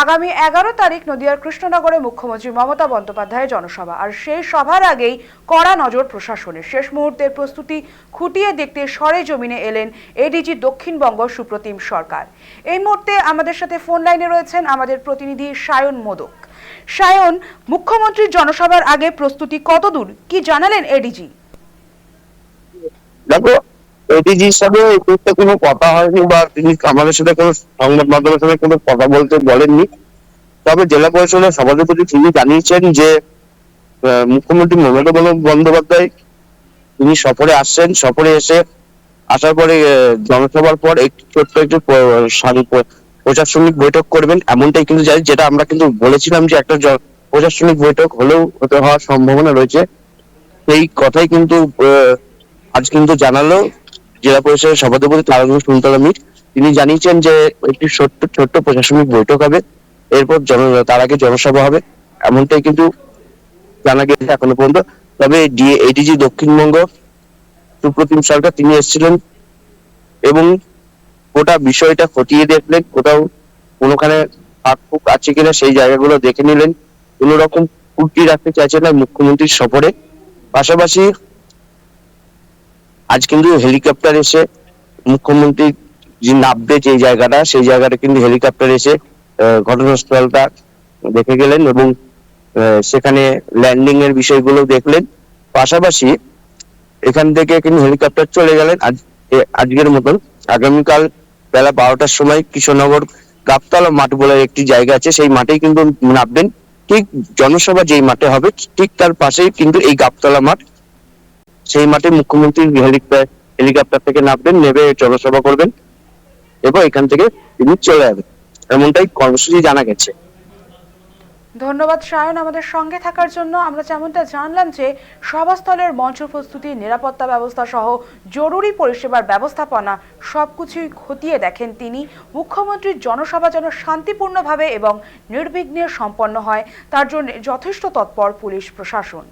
আগামী 11 তারিখ নদিয়ার কৃষ্ণনগরে মুখ্যমন্ত্রী মমতা বন্দ্যোপাধ্যায়ের জনসভা, আর সেই সভার আগেই কড়া নজর প্রশাসনের। শেষ মুহূর্তের প্রস্তুতি খুঁটিয়ে দেখতে সরেজমিনে এলেন এডিজি দক্ষিণবঙ্গ সুপ্রতিম সরকার। এই মুহূর্তে আমাদের সাথে ফোন লাইনে রয়েছেন আমাদের প্রতিনিধি সায়ন মোদক। সায়ন, মুখ্যমন্ত্রীর জনসভার আগে প্রস্তুতি কতদূর, কি জানালেন এডিজি? দেখো, এডিজি হিসাবে এই মুহূর্তে কোনো কথা হয়নি বা তিনি আমাদের সাথে কোনো সংবাদ মাধ্যমের সাথে কোনো কথা বলতে বলেননি। তবে জেলা পরিষদের সভাপতি তিনি জানিয়েছেন যে মুখ্যমন্ত্রী মমতা বন্দ্যোপাধ্যায় তিনি সফরে আসছেন, সফরে আসার পরে জনসভার পর একটু ছোট্ট একটু প্রশাসনিক বৈঠক করবেন, এমনটাই কিন্তু জানি। যেটা আমরা কিন্তু বলেছিলাম যে একটা প্রশাসনিক বৈঠক হওয়ার সম্ভাবনা রয়েছে, সেই কথাই কিন্তু আজ কিন্তু জানালো জেলা পরিষদের সভাপতি তারারঞ্জন সুন্তরা মিট। তিনি জানিয়েছেন যে একটি ছোট্ট প্রশাসনিক বৈঠক হবে, এরপর তার আগে জনসভা হবে, এমনটাই কিন্তু জানা গেছে এখনো পর্যন্ত। তবে এডিজি দক্ষিণবঙ্গ সুপ্রতিম সরকার তিনি এসেছিলেন এবং গোটা বিষয়টা খতিয়ে দেখলেন, কোনোখানে ফাঁক আছে কিনা সেই জায়গাগুলো দেখে নিলেন। কোন রকম ত্রুটি রাখতে চাইছেন না মুখ্যমন্ত্রীর সফরে। পাশাপাশি আজ কিন্তু হেলিকপ্টার এসে মুখ্যমন্ত্রী যে নামবে যে জায়গাটা, সেই জায়গাটা কিন্তু হেলিকপ্টার এসে ঘটনাস্থলটা দেখে গেলেন এবং সেখানে ল্যান্ডিং এর বিষয়গুলো দেখলেন। পাশাপাশি এখান থেকে কিন্তু হেলিকপ্টার চলে গেলেন আজকের মতন। আগামীকাল বেলা 12টার সময় কৃষ্ণনগর গাবতলা মাঠ বলে একটি জায়গা আছে, সেই মাঠেই কিন্তু নামবেন। ঠিক জনসভা যেই মাঠে হবে ঠিক তার পাশেই কিন্তু এই গাবতলা মাঠ, সেই মাঠে মুখ্যমন্ত্রী হেলিকপ্টার থেকে নামবেন, নেমে জনসভা করবেন এবং এখান থেকে তিনি চলে যাবেন, এমনটাই কর্মসূচি জানা গেছে। ধন্যবাদ সায়ন আমাদের সঙ্গে থাকার জন্য। আমরা যেমনটা জানলাম যে সভাস্থলের মঞ্চ প্রস্তুতি, নিরাপত্তা ব্যবস্থা সহ জরুরি পরিষেবার ব্যবস্থাপনা সবকিছুই খতিয়ে দেখেন তিনি। মুখ্যমন্ত্রীর জনসভা যেন শান্তিপূর্ণভাবে এবং নির্বিঘ্নে সম্পন্ন হয়, তার জন্য যথেষ্ট তৎপর পুলিশ প্রশাসন।